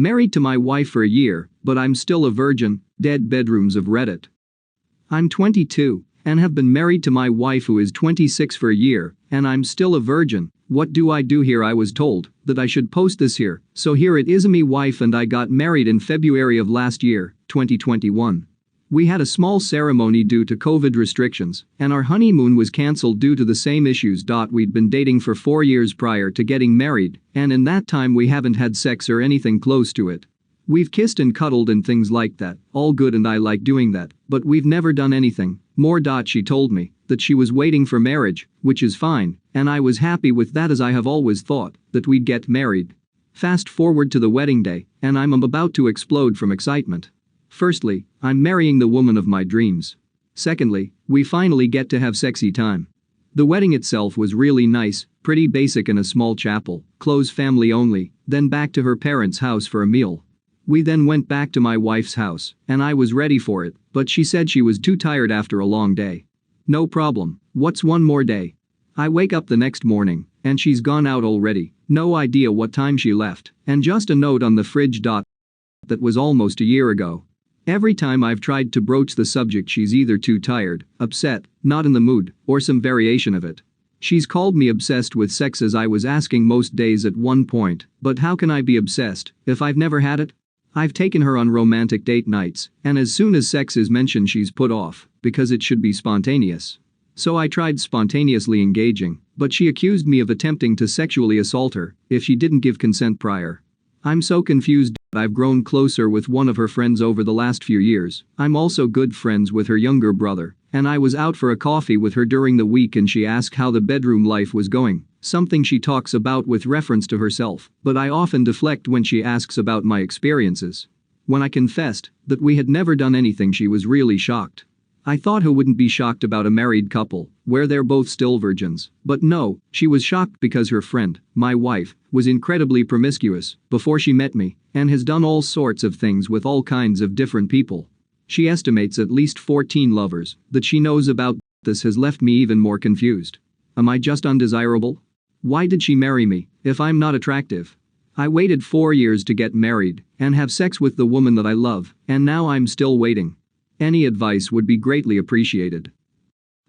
Married to my wife for a year, but I'm still a virgin. Dead bedrooms of Reddit. I'm 22 and have been married to my wife who is 26 for a year, and I'm still a virgin. What do I do here? I was told that I should post this here, so here it is. Me wife and I got married in February of last year, 2021. We had a small ceremony due to COVID restrictions, and our honeymoon was cancelled due to the same issues. We'd been dating for 4 years prior to getting married, and in that time we haven't had sex or anything close to it. We've kissed and cuddled and things like that, all good, and I like doing that, but we've never done anything more. She told me that she was waiting for marriage, which is fine, and I was happy with that as I have always thought that we'd get married. Fast forward to the wedding day, and I'm about to explode from excitement. Firstly, I'm marrying the woman of my dreams. Secondly, we finally get to have sexy time. The wedding itself was really nice, pretty basic in a small chapel, close family only, then back to her parents' house for a meal. We then went back to my wife's house, and I was ready for it, but she said she was too tired after a long day. No problem, what's one more day? I wake up the next morning, and she's gone out already, no idea what time she left, and just a note on the fridge. That was almost a year ago. Every time I've tried to broach the subject, she's either too tired, upset, not in the mood, or some variation of it. She's called me obsessed with sex, as I was asking most days at one point, but how can I be obsessed if I've never had it? I've taken her on romantic date nights, and as soon as sex is mentioned she's put off, because it should be spontaneous. So I tried spontaneously engaging, but she accused me of attempting to sexually assault her if she didn't give consent prior. I'm so confused. I've grown closer with one of her friends over the last few years. I'm also good friends with her younger brother, and I was out for a coffee with her during the week and she asked how the bedroom life was going, something she talks about with reference to herself, but I often deflect when she asks about my experiences. When I confessed that we had never done anything, she was really shocked. I thought who wouldn't be shocked about a married couple, where they're both still virgins, but no, she was shocked because her friend, my wife, was incredibly promiscuous before she met me, and has done all sorts of things with all kinds of different people. She estimates at least 14 lovers that she knows about. This has left me even more confused. Am I just undesirable? Why did she marry me if I'm not attractive? I waited 4 years to get married and have sex with the woman that I love, and now I'm still waiting. Any advice would be greatly appreciated.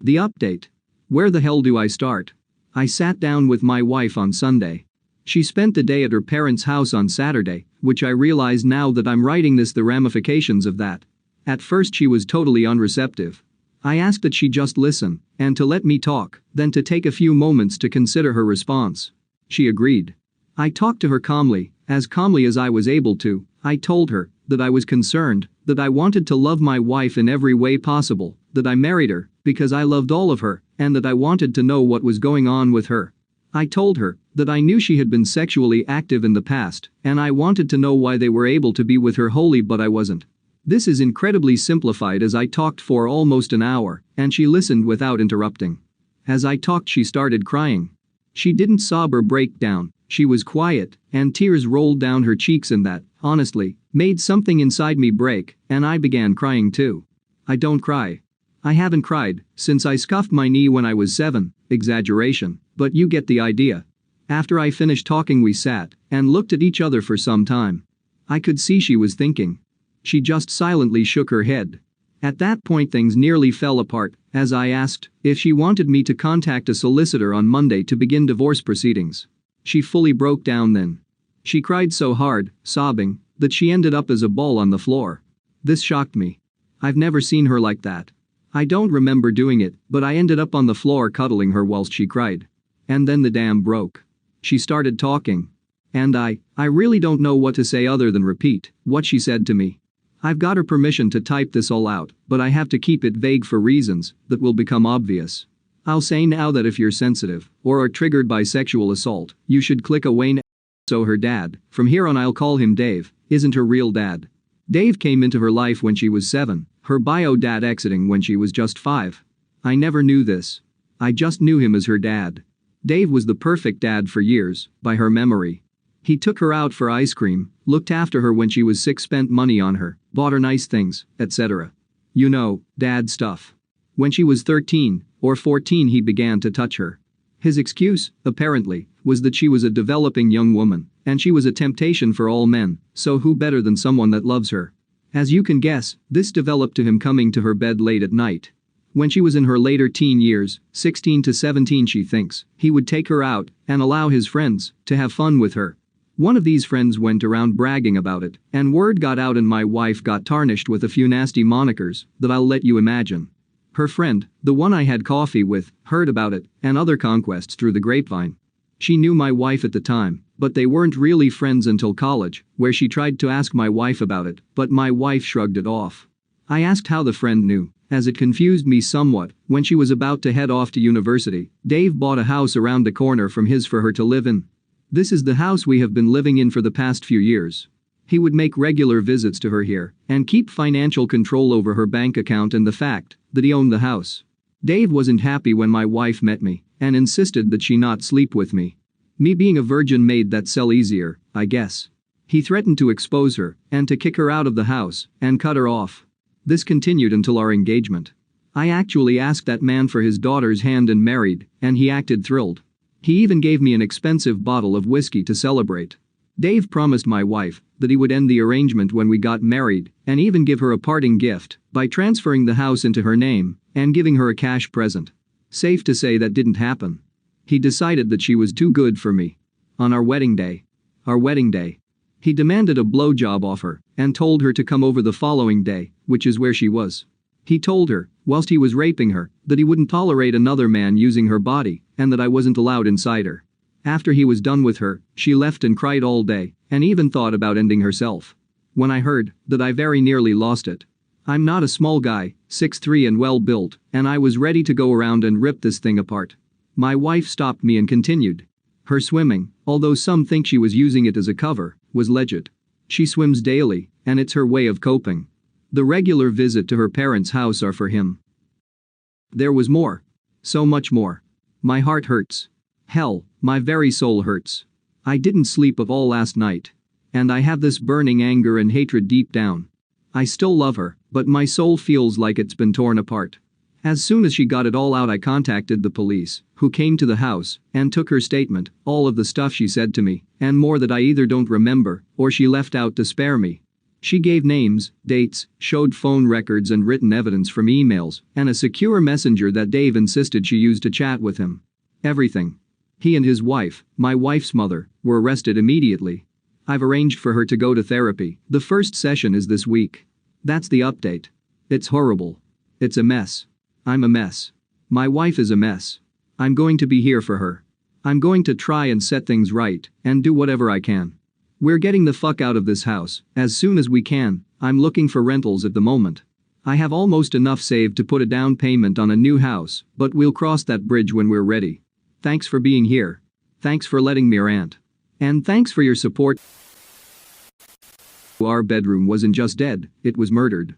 The update. Where the hell do I start? I sat down with my wife on Sunday. She spent the day at her parents' house on Saturday, which I realize now that I'm writing this, the ramifications of that. At first she was totally unreceptive. I asked that she just listen and to let me talk, then to take a few moments to consider her response. She agreed. I talked to her calmly as I was able to. I told her that I was concerned, that I wanted to love my wife in every way possible, that I married her because I loved all of her, and that I wanted to know what was going on with her. I told her that I knew she had been sexually active in the past, and I wanted to know why they were able to be with her wholly but I wasn't. This is incredibly simplified as I talked for almost an hour, and she listened without interrupting. As I talked she started crying. She didn't sob or break down, she was quiet, and tears rolled down her cheeks, and that, honestly, made something inside me break, and I began crying too. I don't cry. I haven't cried since I scuffed my knee when I was 7, exaggeration, but you get the idea. After I finished talking we sat and looked at each other for some time. I could see she was thinking. She just silently shook her head. At that point things nearly fell apart as I asked if she wanted me to contact a solicitor on Monday to begin divorce proceedings. She fully broke down then. She cried so hard, sobbing, that she ended up as a ball on the floor. This shocked me. I've never seen her like that. I don't remember doing it, but I ended up on the floor cuddling her whilst she cried. And then the dam broke. She started talking. And I really don't know what to say other than repeat what she said to me. I've got her permission to type this all out, but I have to keep it vague for reasons that will become obvious. I'll say now that if you're sensitive or are triggered by sexual assault, you should click away now. So her dad, from here on I'll call him Dave, isn't her real dad. Dave came into her life when she was 7, her bio dad exiting when she was just 5. I never knew this. I just knew him as her dad. Dave was the perfect dad for years, by her memory. He took her out for ice cream, looked after her when she was sick, spent money on her, bought her nice things, etc. You know, dad stuff. When she was 13 or 14 he began to touch her. His excuse, apparently, was that she was a developing young woman and she was a temptation for all men, so who better than someone that loves her? As you can guess, this developed to him coming to her bed late at night. When she was in her later teen years, 16 to 17 she thinks, he would take her out and allow his friends to have fun with her. One of these friends went around bragging about it, and word got out and my wife got tarnished with a few nasty monikers that I'll let you imagine. Her friend, the one I had coffee with, heard about it and other conquests through the grapevine. She knew my wife at the time, but they weren't really friends until college, where she tried to ask my wife about it, but my wife shrugged it off. I asked how the friend knew, as it confused me somewhat. When she was about to head off to university, Dave bought a house around the corner from his for her to live in. This is the house we have been living in for the past few years. He would make regular visits to her here and keep financial control over her bank account and the fact that he owned the house. Dave wasn't happy when my wife met me and insisted that she not sleep with me. Me being a virgin made that sell easier, I guess. He threatened to expose her and to kick her out of the house and cut her off. This continued until our engagement. I actually asked that man for his daughter's hand and married, and he acted thrilled. He even gave me an expensive bottle of whiskey to celebrate. Dave promised my wife that he would end the arrangement when we got married and even give her a parting gift by transferring the house into her name and giving her a cash present. Safe to say that didn't happen. He decided that she was too good for me. On our wedding day, he demanded a blowjob off her and told her to come over the following day, which is where she was. He told her, whilst he was raping her, that he wouldn't tolerate another man using her body and that I wasn't allowed inside her. After he was done with her, she left and cried all day and even thought about ending herself. When I heard that, I very nearly lost it. I'm not a small guy, 6'3" and well built, and I was ready to go around and rip this thing apart. My wife stopped me and continued. Her swimming, although some think she was using it as a cover, was legit. She swims daily, and it's her way of coping. The regular visit to her parents' house are for him. There was more. So much more. My heart hurts. Hell, my very soul hurts. I didn't sleep of all last night. And I have this burning anger and hatred deep down. I still love her, but my soul feels like it's been torn apart. As soon as she got it all out, I contacted the police, who came to the house and took her statement, all of the stuff she said to me, and more that I either don't remember or she left out to spare me. She gave names, dates, showed phone records and written evidence from emails, and a secure messenger that Dave insisted she used to chat with him. Everything. He and his wife, my wife's mother, were arrested immediately. I've arranged for her to go to therapy. The first session is this week. That's the update. It's horrible. It's a mess. I'm a mess. My wife is a mess. I'm going to be here for her. I'm going to try and set things right and do whatever I can. We're getting the fuck out of this house as soon as we can. I'm looking for rentals at the moment. I have almost enough saved to put a down payment on a new house, but we'll cross that bridge when we're ready. Thanks for being here. Thanks for letting me rant. And thanks for your support. Our bedroom wasn't just dead, it was murdered.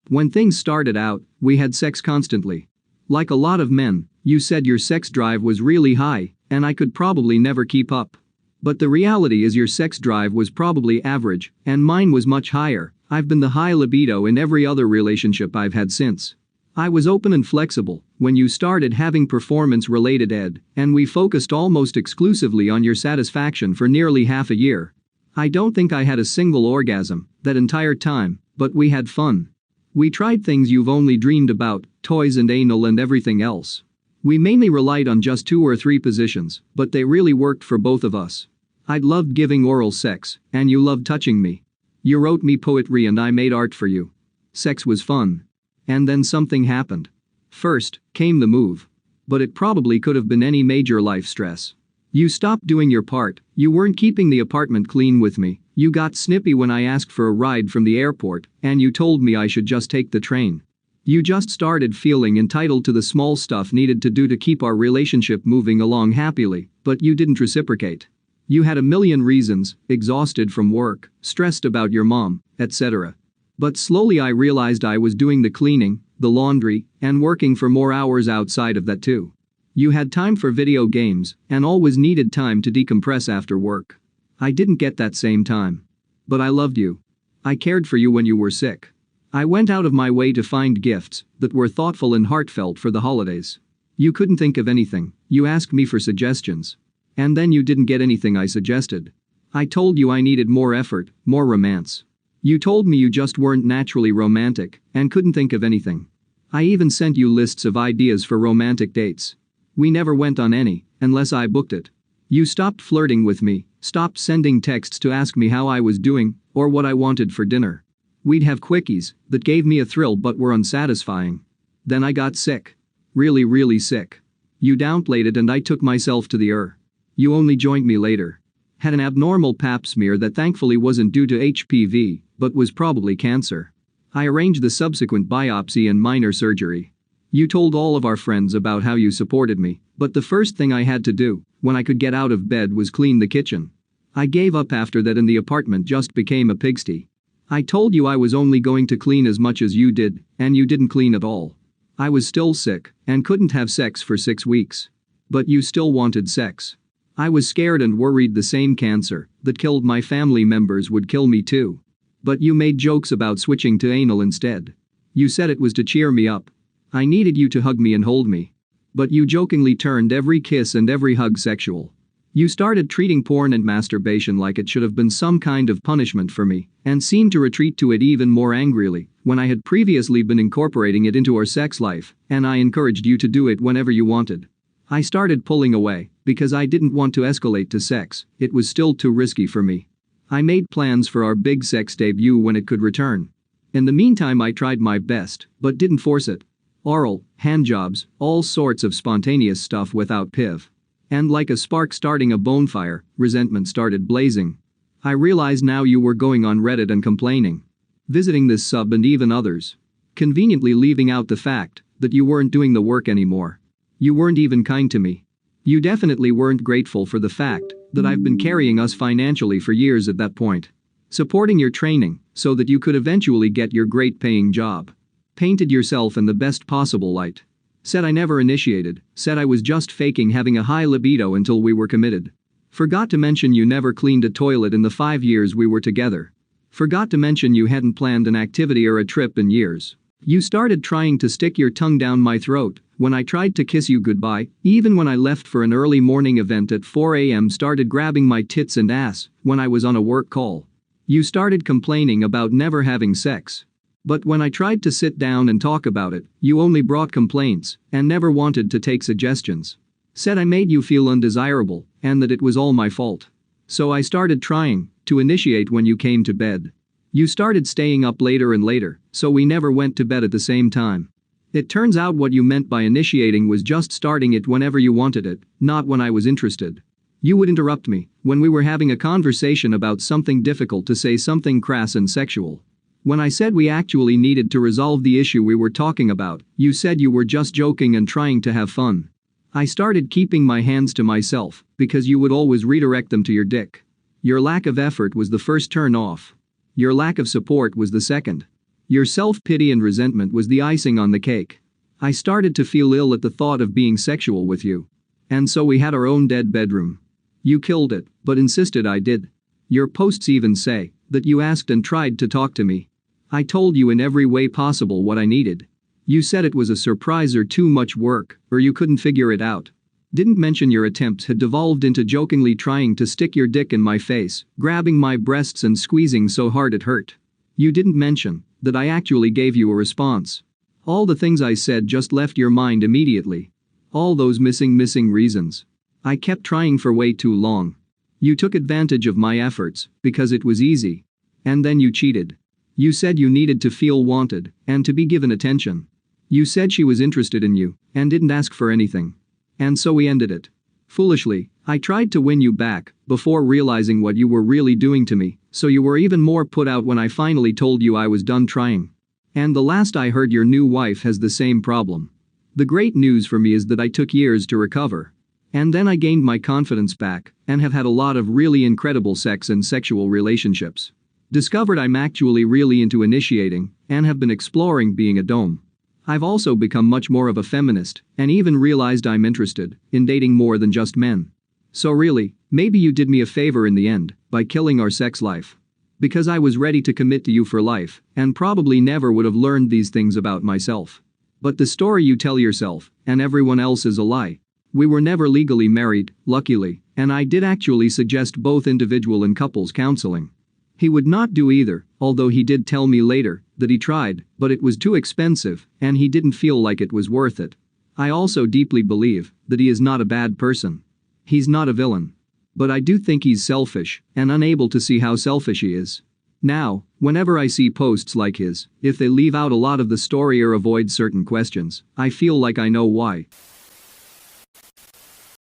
When things started out, we had sex constantly. Like a lot of men, you said your sex drive was really high, and I could probably never keep up. But the reality is your sex drive was probably average, and mine was much higher. I've been the high libido in every other relationship I've had since. I was open and flexible when you started having performance-related ed, and we focused almost exclusively on your satisfaction for nearly half a year. I don't think I had a single orgasm that entire time, but we had fun. We tried things you've only dreamed about, toys and anal and everything else. We mainly relied on just 2 or 3 positions, but they really worked for both of us. I'd loved giving oral sex, and you loved touching me. You wrote me poetry and I made art for you. Sex was fun. And then something happened. First came the move. But it probably could have been any major life stress. You stopped doing your part, you weren't keeping the apartment clean with me, you got snippy when I asked for a ride from the airport, and you told me I should just take the train. You just started feeling entitled to the small stuff needed to do to keep our relationship moving along happily, but you didn't reciprocate. You had a million reasons, exhausted from work, stressed about your mom, etc. But slowly I realized I was doing the cleaning, the laundry, and working for more hours outside of that too. You had time for video games, and always needed time to decompress after work. I didn't get that same time. But I loved you. I cared for you when you were sick. I went out of my way to find gifts that were thoughtful and heartfelt for the holidays. You couldn't think of anything, you asked me for suggestions. And then you didn't get anything I suggested. I told you I needed more effort, more romance. You told me you just weren't naturally romantic and couldn't think of anything. I even sent you lists of ideas for romantic dates. We never went on any, unless I booked it. You stopped flirting with me, stopped sending texts to ask me how I was doing or what I wanted for dinner. We'd have quickies that gave me a thrill but were unsatisfying. Then I got sick. Really, really sick. You downplayed it and I took myself to the ER. You only joined me later. Had an abnormal pap smear that thankfully wasn't due to HPV, but was probably cancer. I arranged the subsequent biopsy and minor surgery. You told all of our friends about how you supported me, but the first thing I had to do, when I could get out of bed, was clean the kitchen. I gave up after that and the apartment just became a pigsty. I told you I was only going to clean as much as you did, and you didn't clean at all. I was still sick and couldn't have sex for 6 weeks. But you still wanted sex. I was scared and worried the same cancer that killed my family members would kill me too. But you made jokes about switching to anal instead. You said it was to cheer me up. I needed you to hug me and hold me. But you jokingly turned every kiss and every hug sexual. You started treating porn and masturbation like it should have been some kind of punishment for me, and seemed to retreat to it even more angrily when I had previously been incorporating it into our sex life, and I encouraged you to do it whenever you wanted. I started pulling away because I didn't want to escalate to sex. It was still too risky for me. I made plans for our big sex debut when it could return. In the meantime, I tried my best, but didn't force it. Oral, handjobs, all sorts of spontaneous stuff without piv. And like a spark starting a bonfire, resentment started blazing. I realized now you were going on Reddit and complaining. Visiting this sub and even others. Conveniently leaving out the fact that you weren't doing the work anymore. You weren't even kind to me. You definitely weren't grateful for the fact that I've been carrying us financially for years at that point. Supporting your training so that you could eventually get your great paying job. Painted yourself in the best possible light. Said I never initiated, said I was just faking having a high libido until we were committed. Forgot to mention you never cleaned a toilet in the 5 years we were together. Forgot to mention you hadn't planned an activity or a trip in years. You started trying to stick your tongue down my throat when I tried to kiss you goodbye, even when I left for an early morning event at 4 a.m. Started grabbing my tits and ass when I was on a work call. You started complaining about never having sex. But when I tried to sit down and talk about it, you only brought complaints and never wanted to take suggestions. Said I made you feel undesirable and that it was all my fault. So I started trying to initiate when you came to bed. You started staying up later and later, so we never went to bed at the same time. It turns out what you meant by initiating was just starting it whenever you wanted it, not when I was interested. You would interrupt me when we were having a conversation about something difficult to say something crass and sexual. When I said we actually needed to resolve the issue we were talking about, you said you were just joking and trying to have fun. I started keeping my hands to myself because you would always redirect them to your dick. Your lack of effort was the first turn off. Your lack of support was the second. Your self-pity and resentment was the icing on the cake. I started to feel ill at the thought of being sexual with you. And so we had our own dead bedroom. You killed it, but insisted I did. Your posts even say that you asked and tried to talk to me. I told you in every way possible what I needed. You said it was a surprise or too much work, or you couldn't figure it out. Didn't mention your attempts had devolved into jokingly trying to stick your dick in my face, grabbing my breasts and squeezing so hard it hurt. You didn't mention that I actually gave you a response. All the things I said just left your mind immediately. All those missing reasons. I kept trying for way too long. You took advantage of my efforts because it was easy. And then you cheated. You said you needed to feel wanted and to be given attention. You said she was interested in you and didn't ask for anything. And so we ended it. Foolishly, I tried to win you back before realizing what you were really doing to me, so you were even more put out when I finally told you I was done trying. And the last I heard, your new wife has the same problem. The great news for me is that I took years to recover. And then I gained my confidence back and have had a lot of really incredible sex and sexual relationships. Discovered I'm actually really into initiating and have been exploring being a dome. I've also become much more of a feminist and even realized I'm interested in dating more than just men. So really, maybe you did me a favor in the end by killing our sex life. Because I was ready to commit to you for life and probably never would have learned these things about myself. But the story you tell yourself and everyone else is a lie. We were never legally married, luckily, and I did actually suggest both individual and couples counseling. He would not do either, although he did tell me later that he tried, but it was too expensive and he didn't feel like it was worth it. I also deeply believe that he is not a bad person. He's not a villain. But I do think he's selfish and unable to see how selfish he is. Now, whenever I see posts like his, if they leave out a lot of the story or avoid certain questions, I feel like I know why.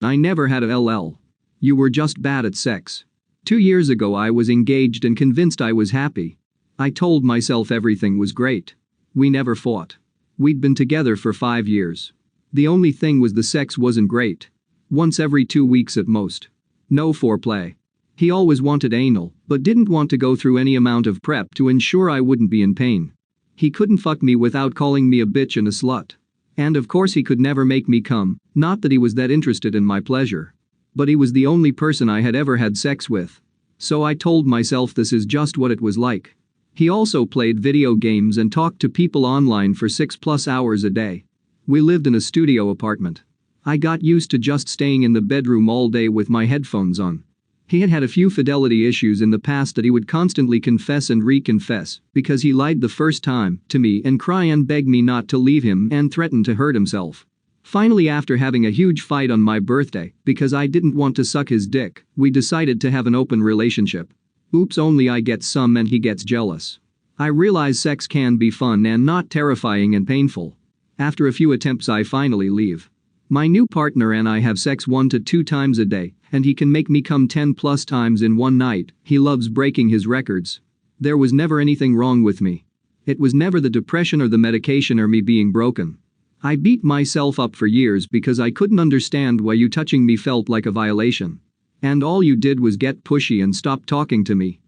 I never had a LL. You were just bad at sex. 2 years ago I was engaged and convinced I was happy. I told myself everything was great. We never fought. We'd been together for 5 years. The only thing was the sex wasn't great. Once every 2 weeks at most. No foreplay. He always wanted anal, but didn't want to go through any amount of prep to ensure I wouldn't be in pain. He couldn't fuck me without calling me a bitch and a slut. And of course he could never make me come, not that he was that interested in my pleasure. But he was the only person I had ever had sex with. So I told myself this is just what it was like. He also played video games and talked to people online for 6+ hours a day. We lived in a studio apartment. I got used to just staying in the bedroom all day with my headphones on. He had had a few fidelity issues in the past that he would constantly confess and reconfess because he lied the first time to me and cry and beg me not to leave him and threaten to hurt himself. Finally, after having a huge fight on my birthday because I didn't want to suck his dick, we decided to have an open relationship. Oops, only I get some and he gets jealous. I realize sex can be fun and not terrifying and painful. After a few attempts I finally leave. My new partner and I have sex 1 to 2 times a day, and he can make me come 10+ times in one night. He loves breaking his records. There was never anything wrong with me. It was never the depression or the medication or me being broken. I beat myself up for years because I couldn't understand why you touching me felt like a violation. And all you did was get pushy and stop talking to me.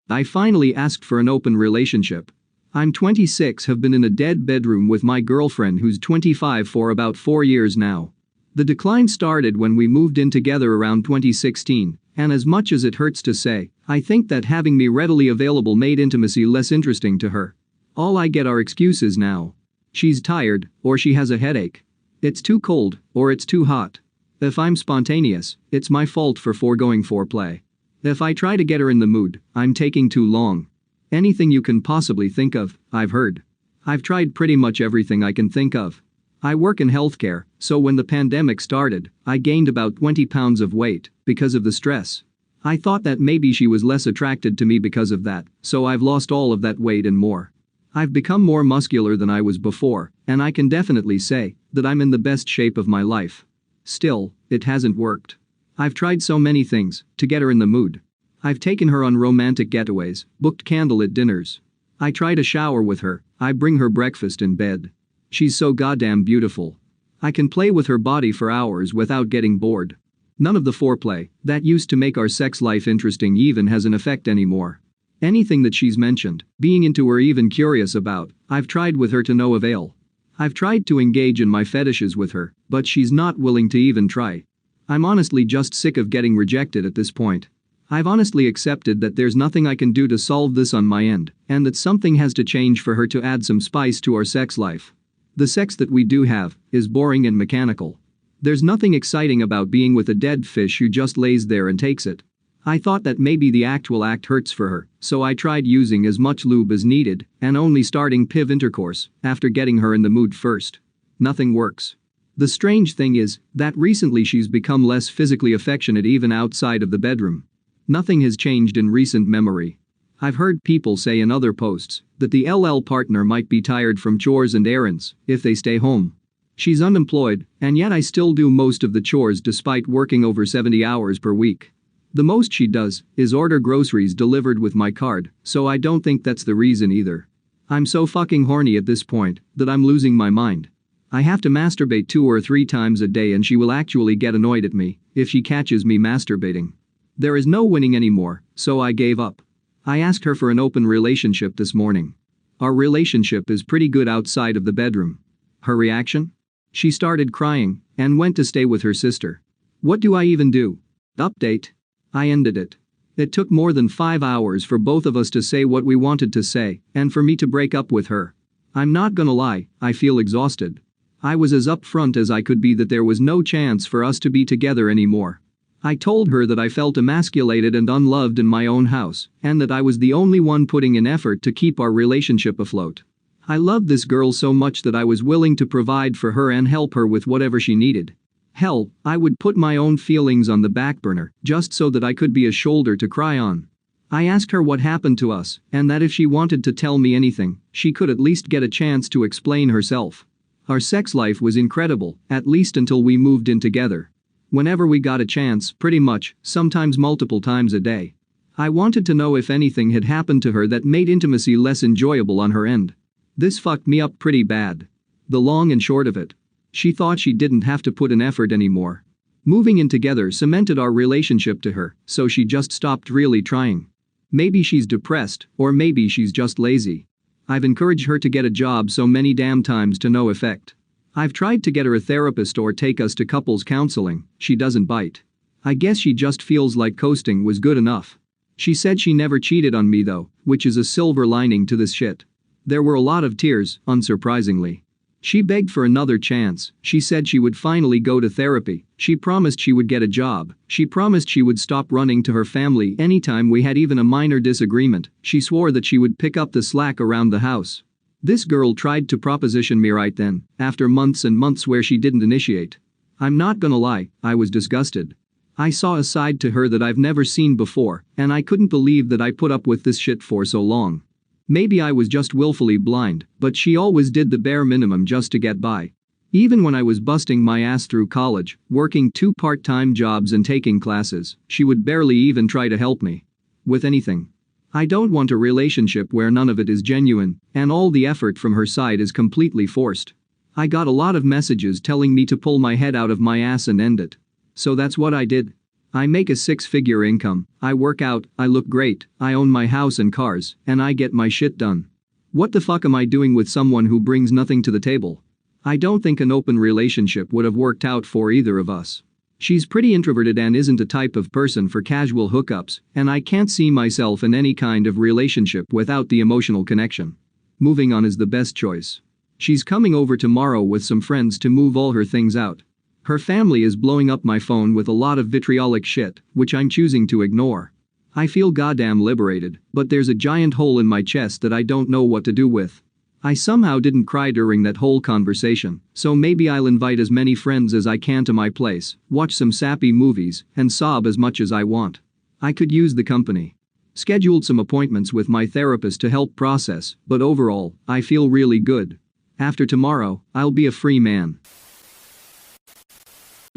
I finally asked for an open relationship. I'm 26, have been in a dead bedroom with my girlfriend who's 25 for about 4 years now. The decline started when we moved in together around 2016, and as much as it hurts to say, I think that having me readily available made intimacy less interesting to her. All I get are excuses now. She's tired, or she has a headache. It's too cold, or it's too hot. If I'm spontaneous, it's my fault for foregoing foreplay. If I try to get her in the mood, I'm taking too long. Anything you can possibly think of, I've heard. I've tried pretty much everything I can think of. I work in healthcare, so when the pandemic started, I gained about 20 pounds of weight because of the stress. I thought that maybe she was less attracted to me because of that, so I've lost all of that weight and more. I've become more muscular than I was before, and I can definitely say that I'm in the best shape of my life. Still, it hasn't worked. I've tried so many things to get her in the mood. I've taken her on romantic getaways, booked candlelit dinners. I try to shower with her, I bring her breakfast in bed. She's so goddamn beautiful. I can play with her body for hours without getting bored. None of the foreplay that used to make our sex life interesting even has an effect anymore. Anything that she's mentioned, being into or even curious about, I've tried with her to no avail. I've tried to engage in my fetishes with her, but she's not willing to even try. I'm honestly just sick of getting rejected at this point. I've honestly accepted that there's nothing I can do to solve this on my end, and that something has to change for her to add some spice to our sex life. The sex that we do have is boring and mechanical. There's nothing exciting about being with a dead fish who just lays there and takes it. I thought that maybe the actual act hurts for her, so I tried using as much lube as needed and only starting PIV intercourse after getting her in the mood first. Nothing works. The strange thing is that recently she's become less physically affectionate even outside of the bedroom. Nothing has changed in recent memory. I've heard people say in other posts that the LL partner might be tired from chores and errands if they stay home. She's unemployed, and yet I still do most of the chores despite working over 70 hours per week. The most she does is order groceries delivered with my card, so I don't think that's the reason either. I'm so fucking horny at this point that I'm losing my mind. I have to masturbate 2 or 3 times a day and she will actually get annoyed at me if she catches me masturbating. There is no winning anymore, so I gave up. I asked her for an open relationship this morning. Our relationship is pretty good outside of the bedroom. Her reaction? She started crying and went to stay with her sister. What do I even do? Update. I ended it. It took more than 5 hours for both of us to say what we wanted to say and for me to break up with her. I'm not gonna lie, I feel exhausted. I was as upfront as I could be that there was no chance for us to be together anymore. I told her that I felt emasculated and unloved in my own house, and that I was the only one putting in effort to keep our relationship afloat. I loved this girl so much that I was willing to provide for her and help her with whatever she needed. Hell, I would put my own feelings on the back burner, just so that I could be a shoulder to cry on. I asked her what happened to us, and that if she wanted to tell me anything, she could at least get a chance to explain herself. Our sex life was incredible, at least until we moved in together. Whenever we got a chance, pretty much, sometimes multiple times a day. I wanted to know if anything had happened to her that made intimacy less enjoyable on her end. This fucked me up pretty bad. The long and short of it. She thought she didn't have to put in effort anymore. Moving in together cemented our relationship to her, so she just stopped really trying. Maybe she's depressed, or maybe she's just lazy. I've encouraged her to get a job so many damn times to no effect. I've tried to get her a therapist or take us to couples counseling, she doesn't bite. I guess she just feels like coasting was good enough. She said she never cheated on me though, which is a silver lining to this shit. There were a lot of tears, unsurprisingly. She begged for another chance, she said she would finally go to therapy, she promised she would get a job, she promised she would stop running to her family anytime we had even a minor disagreement, she swore that she would pick up the slack around the house. This girl tried to proposition me right then, after months and months where she didn't initiate. I'm not gonna lie, I was disgusted. I saw a side to her that I've never seen before, and I couldn't believe that I put up with this shit for so long. Maybe I was just willfully blind, but she always did the bare minimum just to get by. Even when I was busting my ass through college, working 2 part-time jobs and taking classes, she would barely even try to help me. With anything. I don't want a relationship where none of it is genuine, and all the effort from her side is completely forced. I got a lot of messages telling me to pull my head out of my ass and end it. So that's what I did. I make a 6-figure income, I work out, I look great, I own my house and cars, and I get my shit done. What the fuck am I doing with someone who brings nothing to the table? I don't think an open relationship would have worked out for either of us. She's pretty introverted and isn't a type of person for casual hookups, and I can't see myself in any kind of relationship without the emotional connection. Moving on is the best choice. She's coming over tomorrow with some friends to move all her things out. Her family is blowing up my phone with a lot of vitriolic shit, which I'm choosing to ignore. I feel goddamn liberated, but there's a giant hole in my chest that I don't know what to do with. I somehow didn't cry during that whole conversation, so maybe I'll invite as many friends as I can to my place, watch some sappy movies, and sob as much as I want. I could use the company. Scheduled some appointments with my therapist to help process, but overall, I feel really good. After tomorrow, I'll be a free man.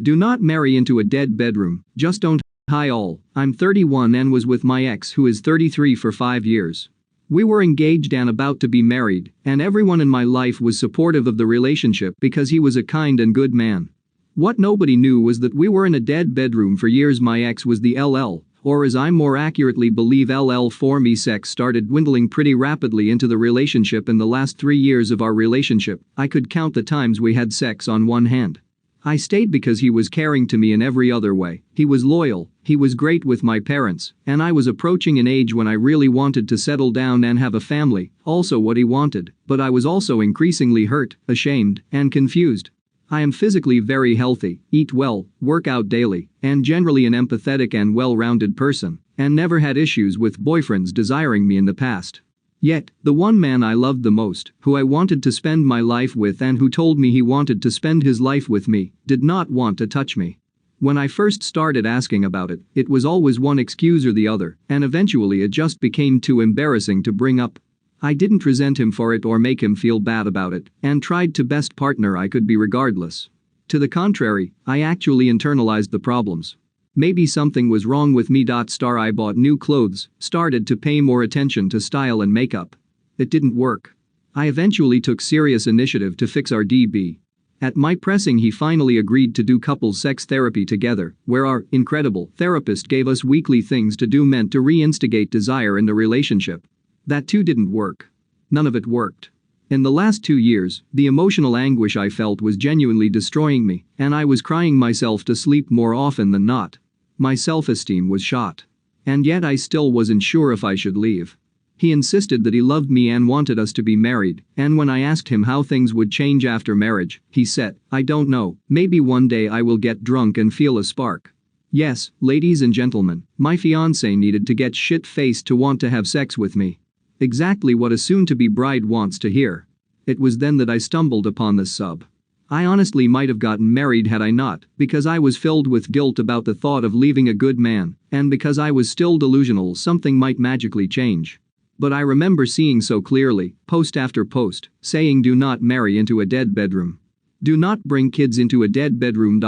Do not marry into a dead bedroom, just don't. Hi all, I'm 31 and was with my ex who is 33 for 5 years. We were engaged and about to be married, and everyone in my life was supportive of the relationship because he was a kind and good man. What nobody knew was that we were in a dead bedroom for years. My ex was the LL, or as I more accurately believe LL for me. Sex started dwindling pretty rapidly into the relationship in the last 3 years of our relationship. I could count the times we had sex on one hand. I stayed because he was caring to me in every other way, he was loyal, he was great with my parents, and I was approaching an age when I really wanted to settle down and have a family, also what he wanted, but I was also increasingly hurt, ashamed, and confused. I am physically very healthy, eat well, work out daily, and generally an empathetic and well-rounded person, and never had issues with boyfriends desiring me in the past. Yet, the one man I loved the most, who I wanted to spend my life with and who told me he wanted to spend his life with me, did not want to touch me. When I first started asking about it, it was always one excuse or the other, and eventually it just became too embarrassing to bring up. I didn't resent him for it or make him feel bad about it, and tried to best partner I could be regardless. To the contrary, I actually internalized the problems. Maybe something was wrong with me. I bought new clothes, started to pay more attention to style and makeup. It didn't work. I eventually took serious initiative to fix our DB. At my pressing, he finally agreed to do couples sex therapy together, where our incredible therapist gave us weekly things to do meant to reinstigate desire in the relationship. That too didn't work. None of it worked. In the last 2 years, the emotional anguish I felt was genuinely destroying me, and I was crying myself to sleep more often than not. My self-esteem was shot. And yet I still wasn't sure if I should leave. He insisted that he loved me and wanted us to be married, and when I asked him how things would change after marriage, he said, "I don't know, maybe one day I will get drunk and feel a spark." Yes, ladies and gentlemen, my fiancé needed to get shit-faced to want to have sex with me. Exactly what a soon-to-be bride wants to hear. It was then that I stumbled upon this sub. I honestly might have gotten married had I not, because I was filled with guilt about the thought of leaving a good man, and because I was still delusional something might magically change. But I remember seeing so clearly, post after post, saying do not marry into a dead bedroom. Do not bring kids into a dead bedroom.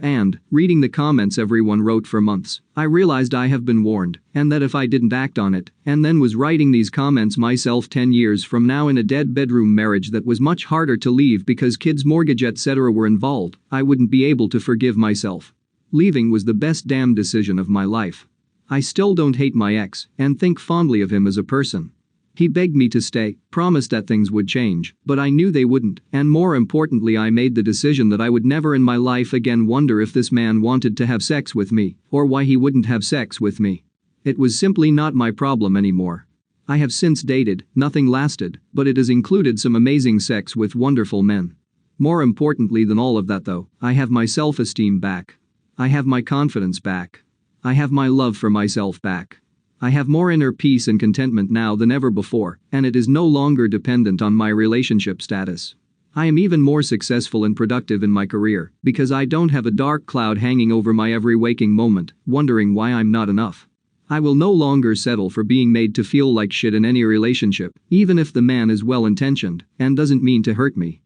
And, reading the comments everyone wrote for months, I realized I have been warned, and that if I didn't act on it, and then was writing these comments myself 10 years from now in a dead bedroom marriage that was much harder to leave because kids, mortgage etc. were involved, I wouldn't be able to forgive myself. Leaving was the best damn decision of my life. I still don't hate my ex, and think fondly of him as a person. He begged me to stay, promised that things would change, but I knew they wouldn't, and more importantly I made the decision that I would never in my life again wonder if this man wanted to have sex with me, or why he wouldn't have sex with me. It was simply not my problem anymore. I have since dated, nothing lasted, but it has included some amazing sex with wonderful men. More importantly than all of that though, I have my self-esteem back. I have my confidence back. I have my love for myself back. I have more inner peace and contentment now than ever before, and it is no longer dependent on my relationship status. I am even more successful and productive in my career, because I don't have a dark cloud hanging over my every waking moment, wondering why I'm not enough. I will no longer settle for being made to feel like shit in any relationship, even if the man is well-intentioned and doesn't mean to hurt me.